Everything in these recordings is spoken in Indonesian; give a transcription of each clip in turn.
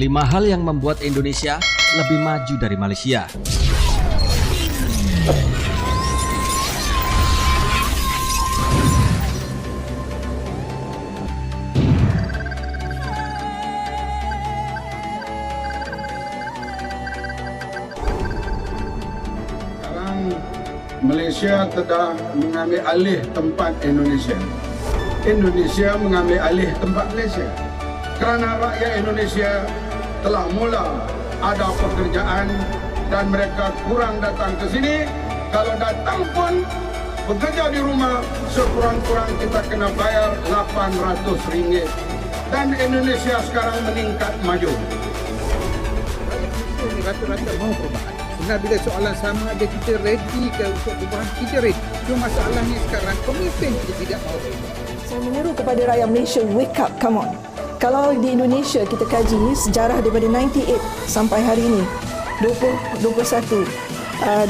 5 hal yang membuat Indonesia lebih maju dari Malaysia. Sekarang Malaysia telah mengambil alih tempat Indonesia. Indonesia mengambil alih tempat Malaysia. Kerana rakyat Indonesia telah mula ada pekerjaan dan mereka kurang datang ke sini. Kalau datang pun bekerja di rumah, sekurang-kurang kita kena bayar RM800. Dan Indonesia sekarang meningkat maju. Rata-rata mau perubahan. Sebenarnya bila soalan sama ada kita ready ke untuk perubahan, kita ready. Cuma masalahnya sekarang pemimpin kita tidak mau perubahan. Saya menyeru kepada rakyat Malaysia, wake up, come on. Kalau di Indonesia kita kaji sejarah daripada 98 sampai hari ini 2021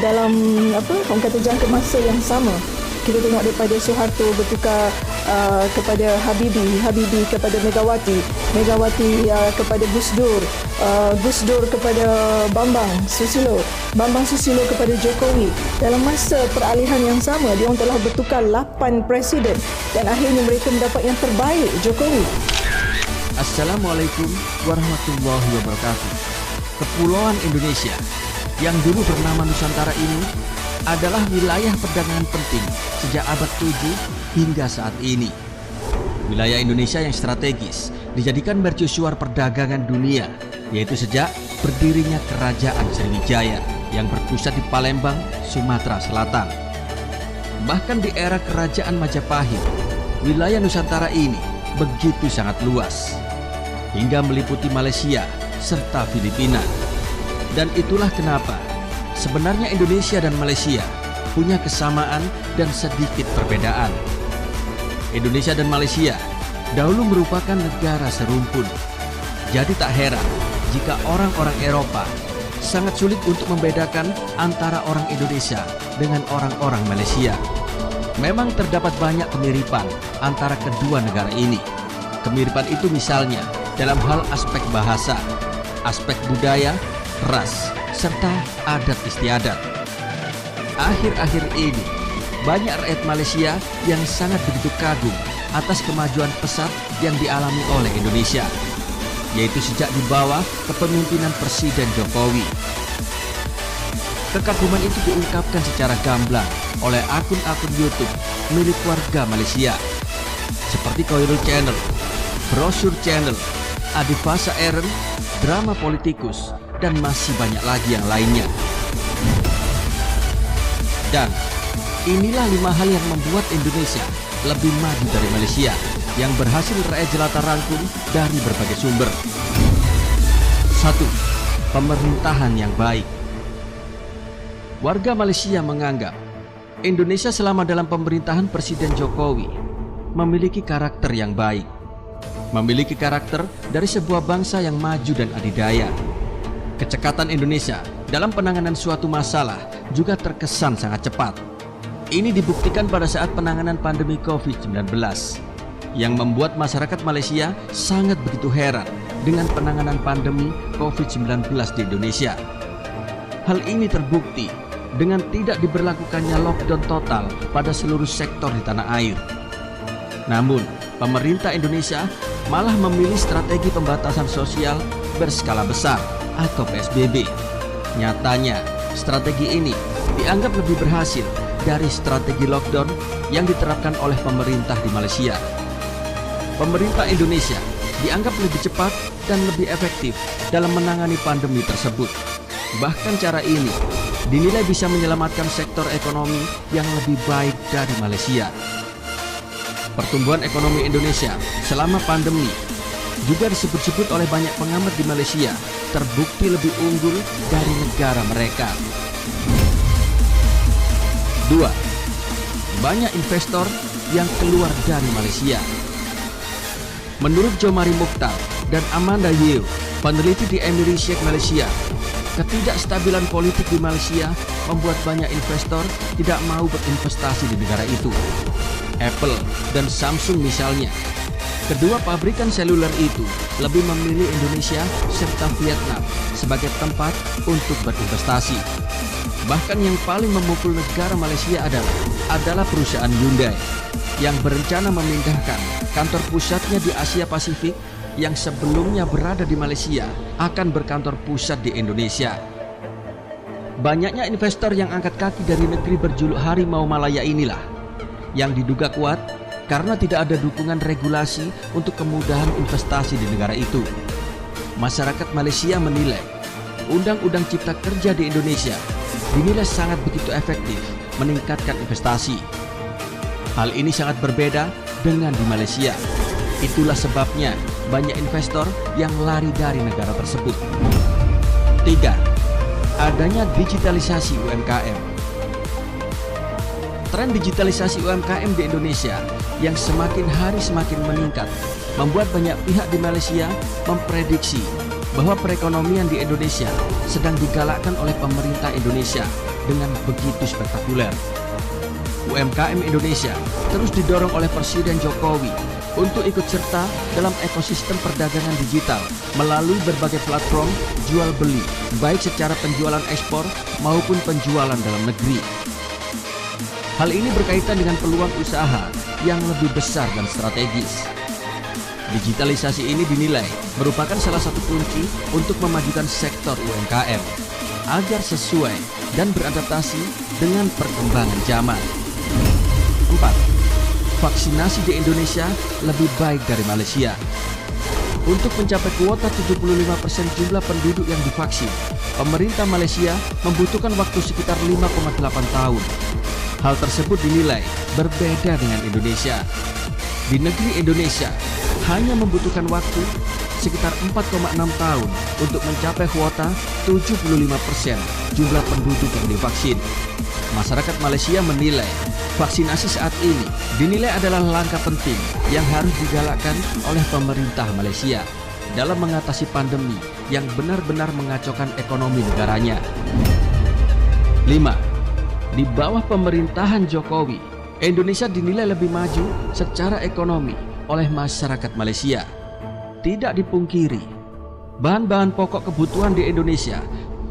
dalam orang kata jangka masa yang sama, kita tengok daripada Soeharto bertukar kepada Habibie kepada Megawati kepada Gus Dur kepada Bambang Susilo kepada Jokowi. Dalam masa peralihan yang sama, dia orang telah bertukar 8 presiden dan akhirnya mereka mendapat yang terbaik, Jokowi. Assalamualaikum warahmatullahi wabarakatuh. Kepulauan Indonesia yang dulu bernama Nusantara ini adalah wilayah perdagangan penting sejak abad 7 hingga saat ini. Wilayah Indonesia yang strategis dijadikan mercusuar perdagangan dunia, yaitu sejak berdirinya Kerajaan Sriwijaya yang berpusat di Palembang, Sumatera Selatan. Bahkan di era Kerajaan Majapahit, wilayah Nusantara ini begitu sangat luas, hingga meliputi Malaysia serta Filipina. Dan itulah kenapa sebenarnya Indonesia dan Malaysia punya kesamaan dan sedikit perbedaan. Indonesia dan Malaysia dahulu merupakan negara serumpun. Jadi tak heran jika orang-orang Eropa sangat sulit untuk membedakan antara orang Indonesia dengan orang-orang Malaysia. Memang terdapat banyak kemiripan antara kedua negara ini. Kemiripan itu misalnya dalam hal aspek bahasa, aspek budaya, ras, serta adat istiadat. Akhir-akhir ini, banyak rakyat Malaysia yang sangat begitu kagum atas kemajuan pesat yang dialami oleh Indonesia, yaitu sejak di bawah kepemimpinan Presiden Jokowi. Kekaguman itu diungkapkan secara gamblang oleh akun-akun YouTube milik warga Malaysia, seperti Koirul Channel, Brosur Channel, Adifasa Eren, Drama Politikus, dan masih banyak lagi yang lainnya. Dan inilah 5 hal yang membuat Indonesia lebih maju dari Malaysia yang berhasil rakyat jelata rangkum dari berbagai sumber. 1. Pemerintahan yang baik. Warga Malaysia menganggap Indonesia selama dalam pemerintahan Presiden Jokowi memiliki karakter yang baik, memiliki karakter dari sebuah bangsa yang maju dan adidaya. Kecekatan Indonesia dalam penanganan suatu masalah juga terkesan sangat cepat. Ini dibuktikan pada saat penanganan pandemi COVID-19 yang membuat masyarakat Malaysia sangat begitu heran dengan penanganan pandemi COVID-19 di Indonesia. Hal ini terbukti dengan tidak diberlakukannya lockdown total pada seluruh sektor di tanah air. Namun, pemerintah Indonesia malah memilih strategi pembatasan sosial berskala besar atau PSBB. Nyatanya, strategi ini dianggap lebih berhasil dari strategi lockdown yang diterapkan oleh pemerintah di Malaysia. Pemerintah Indonesia dianggap lebih cepat dan lebih efektif dalam menangani pandemi tersebut. Bahkan cara ini dinilai bisa menyelamatkan sektor ekonomi yang lebih baik dari Malaysia. Pertumbuhan ekonomi Indonesia selama pandemi juga disebut-sebut oleh banyak pengamat di Malaysia terbukti lebih unggul dari negara mereka. 2. Banyak investor yang keluar dari Malaysia. Menurut Jomari Mukhtar dan Amanda Yeo, peneliti di Emiri Sheikh Malaysia, ketidakstabilan politik di Malaysia membuat banyak investor tidak mau berinvestasi di negara itu. Apple dan Samsung misalnya. Kedua pabrikan seluler itu lebih memilih Indonesia serta Vietnam sebagai tempat untuk berinvestasi. Bahkan yang paling memukul negara Malaysia adalah perusahaan Hyundai yang berencana memindahkan kantor pusatnya di Asia Pasifik yang sebelumnya berada di Malaysia akan berkantor pusat di Indonesia. Banyaknya investor yang angkat kaki dari negeri berjuluk Harimau Malaya inilah yang diduga kuat karena tidak ada dukungan regulasi untuk kemudahan investasi di negara itu. Masyarakat Malaysia menilai Undang-Undang Cipta Kerja di Indonesia dinilai sangat begitu efektif meningkatkan investasi. Hal ini sangat berbeda dengan di Malaysia. Itulah sebabnya banyak investor yang lari dari negara tersebut. 3. Adanya digitalisasi UMKM. Tren digitalisasi UMKM di Indonesia yang semakin hari semakin meningkat membuat banyak pihak di Malaysia memprediksi bahwa perekonomian di Indonesia sedang digalakkan oleh pemerintah Indonesia dengan begitu spektakuler. UMKM Indonesia terus didorong oleh Presiden Jokowi untuk ikut serta dalam ekosistem perdagangan digital melalui berbagai platform jual beli, baik secara penjualan ekspor maupun penjualan dalam negeri. Hal ini berkaitan dengan peluang usaha yang lebih besar dan strategis. Digitalisasi ini dinilai merupakan salah satu kunci untuk memajukan sektor UMKM agar sesuai dan beradaptasi dengan perkembangan zaman. 4. Vaksinasi di Indonesia lebih baik dari Malaysia. Untuk mencapai kuota 75% jumlah penduduk yang divaksin, pemerintah Malaysia membutuhkan waktu sekitar 5,8 tahun. Hal tersebut dinilai berbeda dengan Indonesia. Di negeri Indonesia, hanya membutuhkan waktu sekitar 4,6 tahun untuk mencapai kuota 75% jumlah penduduk yang divaksin. Masyarakat Malaysia menilai vaksinasi saat ini dinilai adalah langkah penting yang harus digalakkan oleh pemerintah Malaysia dalam mengatasi pandemi yang benar-benar mengacaukan ekonomi negaranya. 5. Di bawah pemerintahan Jokowi, Indonesia dinilai lebih maju secara ekonomi oleh masyarakat Malaysia. Tidak dipungkiri, bahan-bahan pokok kebutuhan di Indonesia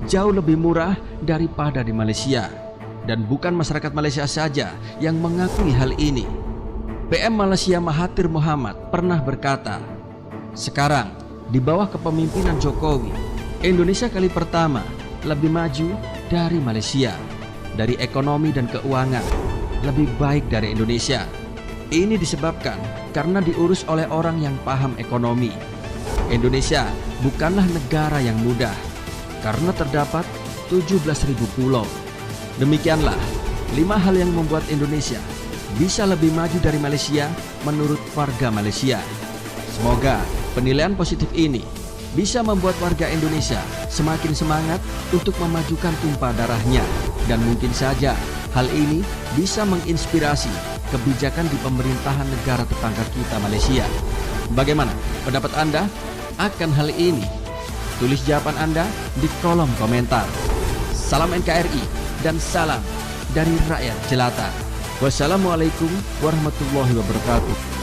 jauh lebih murah daripada di Malaysia. Dan bukan masyarakat Malaysia saja yang mengakui hal ini. PM Malaysia Mahathir Mohamad pernah berkata, sekarang di bawah kepemimpinan Jokowi, Indonesia kali pertama lebih maju dari Malaysia. Dari ekonomi dan keuangan, lebih baik dari Indonesia. Ini disebabkan karena diurus oleh orang yang paham ekonomi. Indonesia bukanlah negara yang mudah, karena terdapat 17.000 pulau. Demikianlah 5 hal yang membuat Indonesia bisa lebih maju dari Malaysia menurut warga Malaysia. Semoga penilaian positif ini bisa membuat warga Indonesia semakin semangat untuk memajukan tumpah darahnya. Dan mungkin saja hal ini bisa menginspirasi kebijakan di pemerintahan negara tetangga kita Malaysia. Bagaimana pendapat Anda akan hal ini? Tulis jawaban Anda di kolom komentar. Salam NKRI dan salam dari rakyat jelata. Wassalamualaikum warahmatullahi wabarakatuh.